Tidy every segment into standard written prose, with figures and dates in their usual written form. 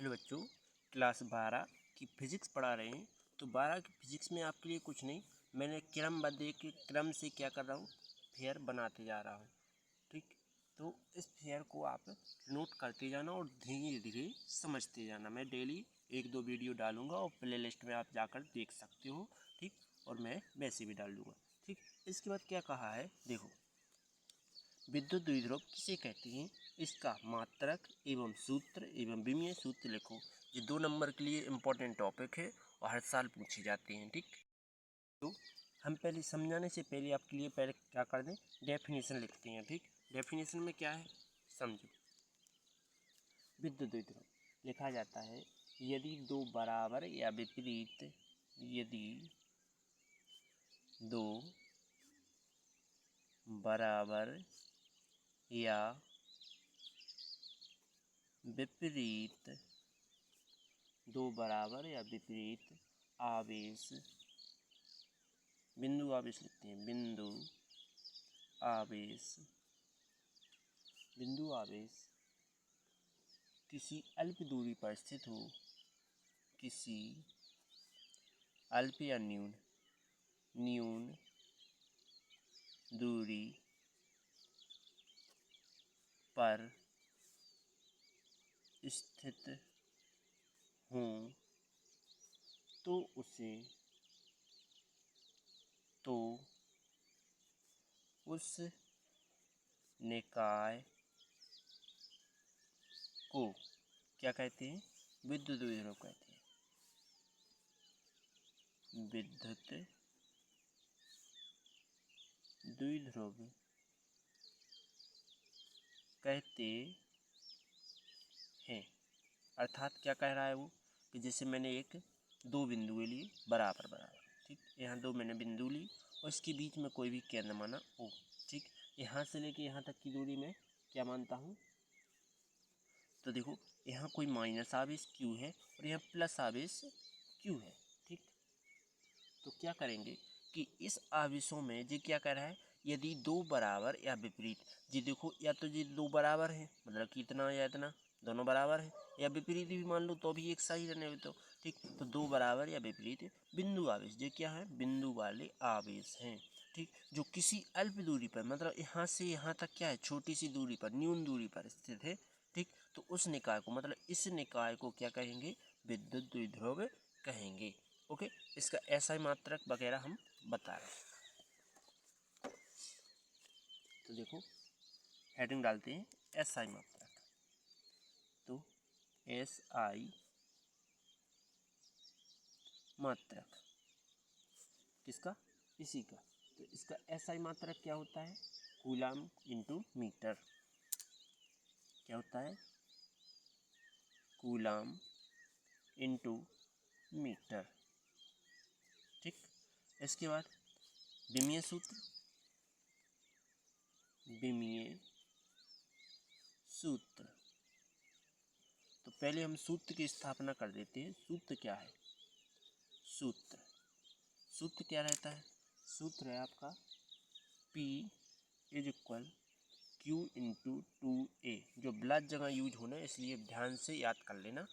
Hello बच्चों, class 12 की physics पढ़ा रहे हैं। तो 12 की फिज़िक्स में आपके लिए कुछ नहीं, मैंने क्रमबद्ध एक क्रम से क्या कर रहा हूँ, फेयर बनाते जा रहा हूँ। ठीक, तो इस फेयर को आप नोट करते जाना और धीरे धीरे समझते जाना। मैं डेली 1-2 वीडियो डालूंगा और प्ले लिस्ट में आप जाकर देख सकते हो। ठीक, और मैं वैसे भी डाल दूँगा। ठीक, इसके बाद क्या कहा है देखो, विद्युत द्विध्रुव किसे कहते हैं, इसका मात्रक एवं सूत्र एवं विमीय सूत्र लिखो। ये 2 नंबर के लिए इम्पोर्टेंट टॉपिक है और हर साल पूछे जाते हैं। ठीक, तो हम पहले समझाने से पहले आपके लिए पहले क्या कर दें, डेफिनेशन लिखते हैं। ठीक, डेफिनेशन में क्या है समझो। विद्युत द्विध्रुव लिखा जाता है यदि दो बराबर या विपरीत, यदि दो बराबर या विपरीत, दो बराबर या विपरीत आवेश, बिंदु आवेश लिखते हैं, बिंदु आवेश किसी अल्प दूरी पर स्थित हो, किसी अल्प या न्यून दूरी पर स्थित हों तो उस निकाय को क्या कहते हैं, विद्युत द्विध्रुव कहते हैं। विद्युत द्विध्रुव कहते हैं। अर्थात क्या कह रहा है वो, कि जैसे मैंने दो बिंदु लिए बराबर बराबर। ठीक, यहाँ दो मैंने बिंदु ली और इसके बीच में कोई भी केंद्र माना ओ। ठीक, यहाँ से लेके यहाँ तक की दूरी में क्या मानता हूँ, तो देखो यहाँ कोई माइनस आवेश Q है और यहाँ प्लस आवेश Q है। ठीक, तो क्या करेंगे कि इस आवेशों में ये क्या कह रहा है, यदि दो बराबर या विपरीत, जी देखो या तो ये दो बराबर है मतलब कि इतना या इतना दोनों बराबर है, या विपरीत भी मान लो तो भी एक सही रहने दो। तो ठीक, तो दो बराबर या विपरीत बिंदु आवेश, ये क्या है, बिंदु वाले आवेश हैं। ठीक, जो किसी अल्प दूरी पर मतलब यहाँ से यहाँ तक क्या है, छोटी सी दूरी पर, न्यून दूरी पर स्थित है। ठीक, तो उस निकाय को मतलब इस निकाय को क्या कहेंगे, विद्युत द्विध्रुव कहेंगे। ओके, इसका ऐसा ही मात्रक वगैरह हम बता रहे हैं। तो देखो हेडिंग डालते हैं एसआई मात्रक। तो एसआई मात्रक किसका, इसी का। तो इसका एसआई मात्रक क्या होता है, कूलम इंटू मीटर। क्या होता है, कूलम इंटू मीटर। ठीक, इसके बाद विमीय सूत्र, तो पहले हम सूत्र की स्थापना कर देते हैं। सूत्र क्या है, सूत्र क्या रहता है, सूत्र है आपका P is equal Q into 2A, जो ब्लैक जगह यूज होना है इसलिए ध्यान से याद कर लेना,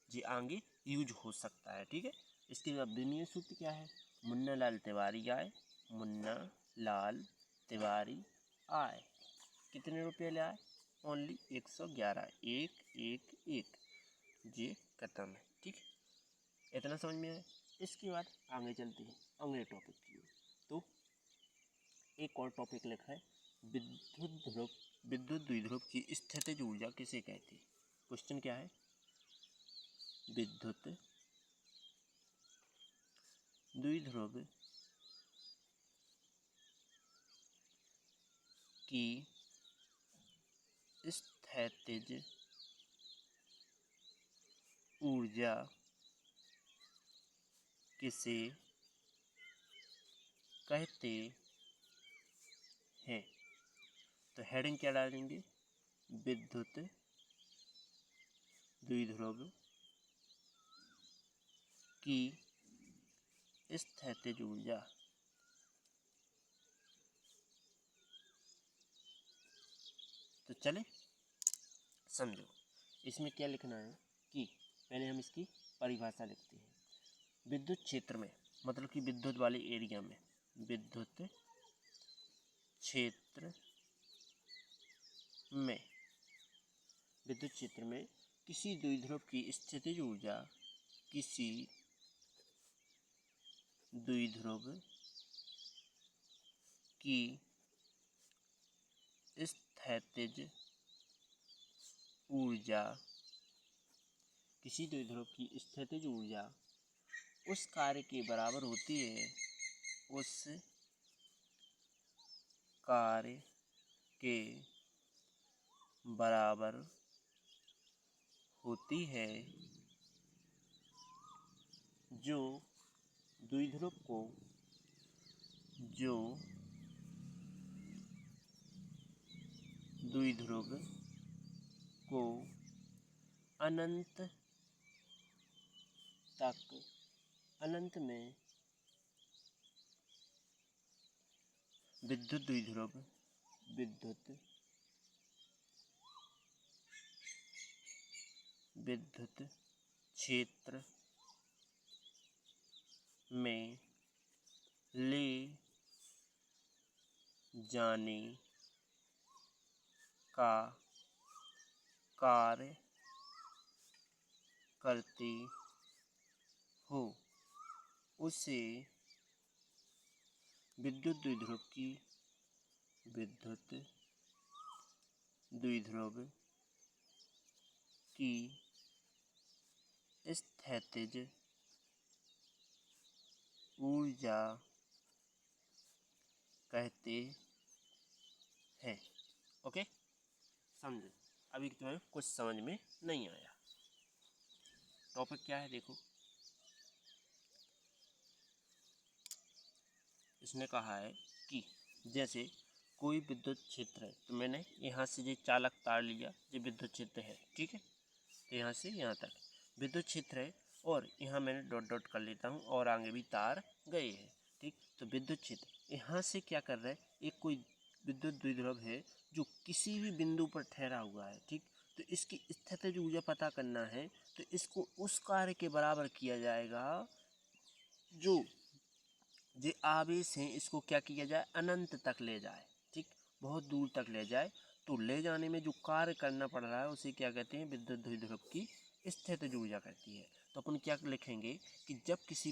ये आगे यूज हो सकता है। ठीक है, इसके बाद विमीय सूत्र क्या है, मुन्ना लाल तिवारी आए, मुन्ना लाल तिवारी आए, कितने रुपये ले आए, ओनली 111, 111, ये खत्म है। ठीक, इतना समझ में आया। इसके बाद आगे चलते हैं अगले टॉपिक की ओर। तो एक और टॉपिक लिखा है विद्युत द्विध्रुव की स्थितिज ऊर्जा किसे कहती है। क्वेश्चन क्या है, विद्युत द्विध्रुव की स्थितिज ऊर्जा किसे कहते हैं। तो हेडिंग क्या डालेंगे, विद्युत द्विध्रुव की स्थितिज ऊर्जा। तो चले समझो, इसमें क्या लिखना है कि पहले हम इसकी परिभाषा लिखते हैं। विद्युत क्षेत्र में मतलब कि विद्युत वाले एरिया में, विद्युत क्षेत्र में, विद्युत क्षेत्र में किसी द्विध्रुव की स्थितिज ऊर्जा, किसी द्विध्रुव की स्थितिज ऊर्जा, किसी द्विध्रुव की स्थितिज ऊर्जा उस कार्य के बराबर होती है, उस कार्य के बराबर होती है जो द्विध्रुव को, जो द्विध्रुव को अनंत तक, अनंत में विद्युत द्विध्रुव, विद्युत क्षेत्र में ले जाने का कार्य करते हो, उसे विद्युत द्विध्रुव की, विद्युत द्विध्रुव की स्थितिज ऊर्जा कहते हैं। ओके, समझे? अभी तुम्हें कुछ समझ में नहीं आया। टॉपिक क्या है देखो, इसने कहा है कि जैसे कोई विद्युत क्षेत्र है, तो मैंने यहाँ से जो चालक तार लिया, ये विद्युत क्षेत्र है, ठीक है, तो यहाँ से यहाँ तक विद्युत क्षेत्र है, और यहाँ मैंने डॉट डॉट कर लेता हूँ, और आगे भी तार गए हैं, ठीक। तो विद्युत क्षेत्र यहाँ से क्या कर रहा है, एक कोई विद्युत द्विध्रुव है जो किसी भी बिंदु पर ठहरा हुआ है, ठीक। तो इसकी स्थितिज ऊर्जा पता करना है, तो इसको उस कार्य के बराबर किया जाएगा जो आवेश हैं, इसको क्या किया जाए, अनंत तक ले जाए, ठीक, बहुत दूर तक ले जाए। तो ले जाने में जो कार्य करना पड़ रहा है उसे क्या कहते हैं, विद्युत द्विध्रुव की स्थितिज ऊर्जा कहती है। तो अपन क्या लिखेंगे कि जब किसी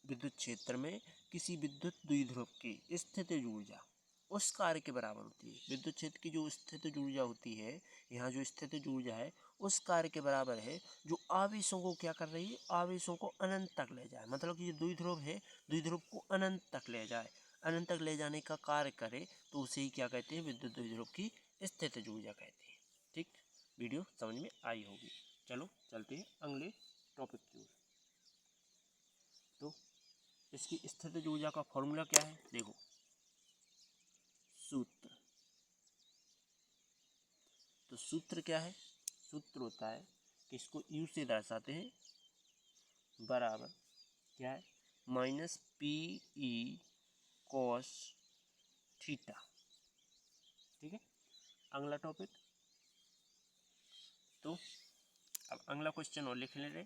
विद्युत क्षेत्र में किसी विद्युत द्विध्रुव की स्थितिज ऊर्जा उस कार्य के बराबर होती है, विद्युत क्षेत्र की जो स्थितिज ऊर्जा होती है, यहाँ जो स्थितिज ऊर्जा है उस कार्य के बराबर है जो आवेशों को क्या कर रही है, आवेशों को अनंत तक ले जाए। मतलब कि जो द्विध्रुव है, द्विध्रुव को अनंत तक ले जाए, अनंत तक ले जाने का कार्य करे, तो उसे ही क्या कहते हैं, विद्युत द्विध्रुव की स्थितिज ऊर्जा कहते हैं, ठीक। वीडियो समझ में आई होगी। चलो चलते हैं अगले टॉपिक की ओर। तो इसकी स्थितिज ऊर्जा का फॉर्मूला क्या है, देखो, सूत्र। तो सूत्र क्या है, सूत्र होता है कि इसको U से दर्शाते हैं, बराबर क्या है, माइनस PE cos थीटा, ठीक है। अगला टॉपिक, तो अब अगला क्वेश्चन और लिख ले रहे,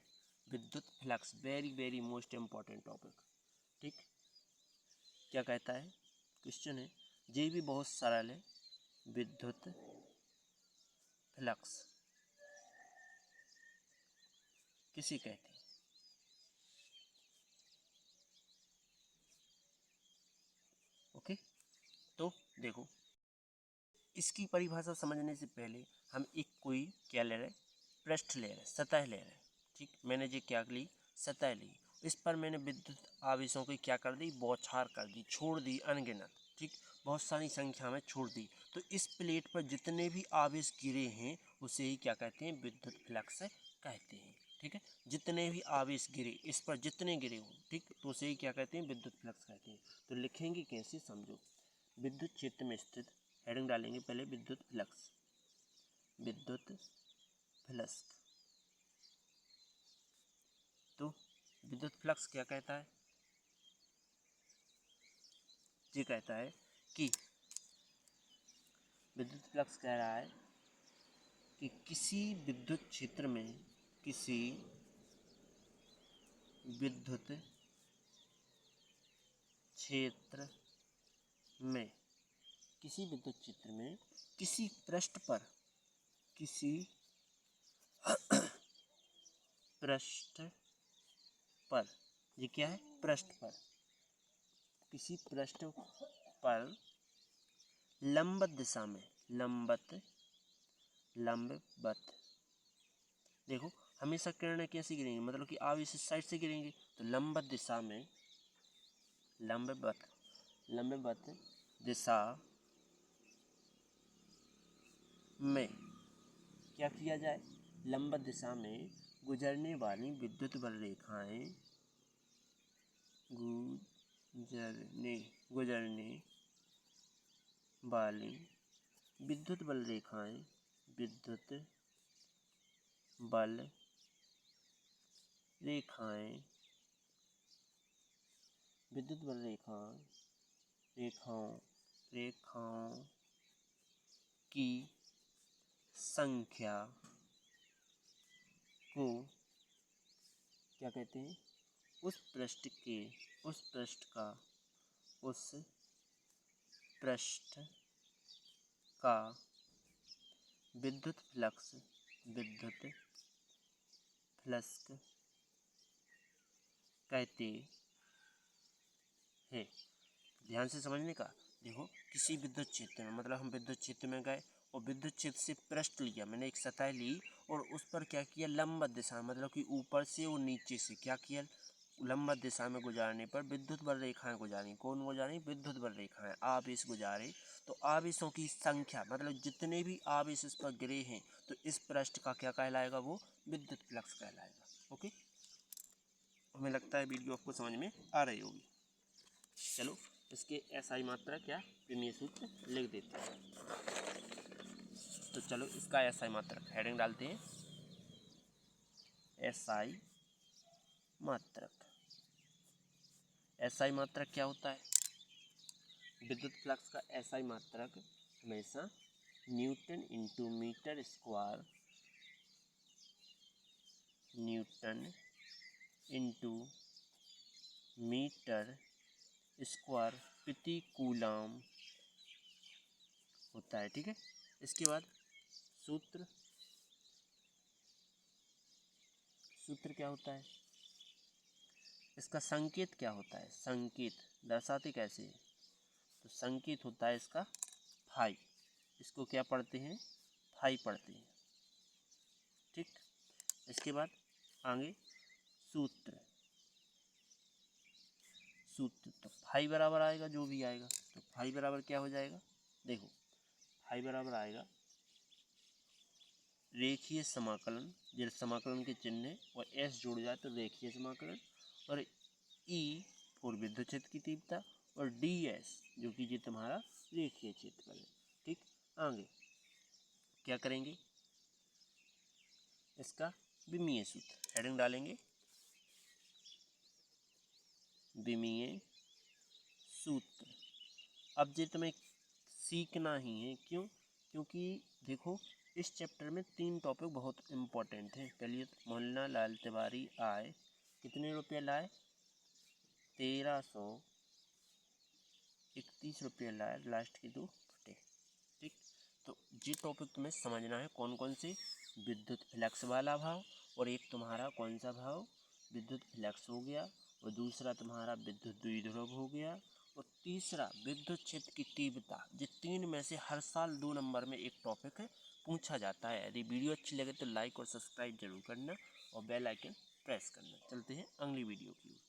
विद्युत flux, very very most important topic, ठीक। क्या कहता है क्वेश्चन है, ये भी बहुत सरल है, विद्युत फ्लक्स किसे कहते हैं। ओके, तो देखो, इसकी परिभाषा समझने से पहले हम एक कोई क्या ले रहे, पृष्ठ ले रहे, सतह ले रहे, ठीक। मैंने जो क्या ली, सतह ली, इस पर मैंने विद्युत आवेशों की क्या कर दी, बौछार कर दी, छोड़ दी, अनगिनत, ठीक, बहुत सारी संख्या में छोड़ दी। तो इस प्लेट पर जितने भी आवेश गिरे हैं उसे ही क्या कहते हैं, विद्युत फ्लक्स कहते हैं, ठीक है। जितने भी आवेश गिरे, इस पर जितने गिरे हो, ठीक, तो उसे ही क्या कहते हैं, विद्युत फ्लक्स कहते हैं। तो लिखेंगे कैसे, समझो, विद्युत क्षेत्र में स्थित, हेडिंग डालेंगे पहले, विद्युत फ्लक्स, विद्युत फ्लक्स। तो विद्युत फ्लक्स क्या कहता है, ये कहता है कि विद्युत फ्लक्स कह रहा है कि किसी विद्युत क्षेत्र में, किसी विद्युत क्षेत्र में, किसी विद्युत क्षेत्र में किसी पृष्ठ पर, किसी पृष्ठ पर, ये क्या है, पृष्ठ पर, किसी पृष्ठ पर लंबवत दिशा में, लंबवत, देखो हमेशा किरणें कैसी गिरेंगी, मतलब कि आप इस साइड से गिरेंगे, तो लंबवत दिशा में, लंबवत दिशा में क्या किया जाए, लंबवत दिशा में गुजरने वाली विद्युत बल रेखाएं, गुजरने वाली विद्युत बल रेखाएं, विद्युत बल रेखाएं, विद्युत बल रेखाओं की संख्या को क्या कहते हैं, उस पृष्ठ का विद्युत फ्लक्स कहते हैं। ध्यान से समझने का, देखो किसी विद्युत क्षेत्र में, मतलब हम विद्युत क्षेत्र में गए और विद्युत क्षेत्र से पृष्ठ लिया, मैंने एक सतह ली और उस पर क्या किया, लंबवत दिशा, मतलब कि ऊपर से और नीचे से क्या किया, लंबवत दिशा में गुजारने पर विद्युत बल रेखाएं गुजारी, कौन गुजारी, विद्युत बल रेखाएं, आवेश गुजारे, तो आवेशों की संख्या, मतलब जितने भी आवेश इस पर गिरे हैं, तो इस पृष्ठ का क्या कहलाएगा, वो विद्युत फ्लक्स कहलाएगा। ओके, हमें लगता है वीडियो आपको समझ में आ रही होगी। चलो इसके SI मात्रा क्या, विमीय सूत्र लिख देते हैं। तो चलो इसका SI मात्रक हेडिंग डालते हैं, SI मात्रक। SI मात्रक क्या होता है, विद्युत फ्लक्स का SI मात्रक हमेशा newton into metre square, newton into metre square प्रति कूलम होता है। ठीक है, इसके बाद सूत्र क्या होता है, इसका संकेत क्या होता है, संकेत दर्शाते कैसे है, तो संकेत होता है इसका फाई, इसको क्या पढ़ते हैं, फाई पढ़ते हैं। ठीक, इसके बाद आगे सूत्र तो फाई बराबर आएगा, जो भी आएगा, तो फाई बराबर क्या हो जाएगा, देखो फाई बराबर आएगा रेखीय समाकलन, जब समाकलन के चिन्ह है और S जुड़ जाए तो रेखीय समाकलन, और E और विद्युत क्षेत्र की तीव्रता, और DS जो कि ये तुम्हारा रेखीय क्षेत्रफल है। ठीक, आगे क्या करेंगे, इसका विमीय सूत्र हेडिंग डालेंगे, विमीय सूत्र। अब ये तुम्हें सीखना ही है, क्यों, क्योंकि देखो इस चैप्टर में 3 टॉपिक बहुत इम्पोर्टेंट हैं। पहले मोहनलाल लाल तिवारी आए, कितने रुपये लाए, 1331 रुपये लाए, लास्ट के 2 फटे। ठीक, तो ये टॉपिक तुम्हें समझना है, कौन कौन से, विद्युत फ्लक्स वाला भाव, और एक तुम्हारा कौन सा भाव, विद्युत फ्लक्स हो गया, और दूसरा तुम्हारा विद्युत द्विध्रुव हो गया, और तीसरा विद्युत क्षेत्र की तीव्रता। ये 3 में से हर साल 2 नंबर में एक टॉपिक पूछा जाता है। यदि वीडियो अच्छी लगे तो लाइक और सब्सक्राइब जरूर करना और बेल आइकन प्रेस करना। चलते हैं अगली वीडियो की ओर।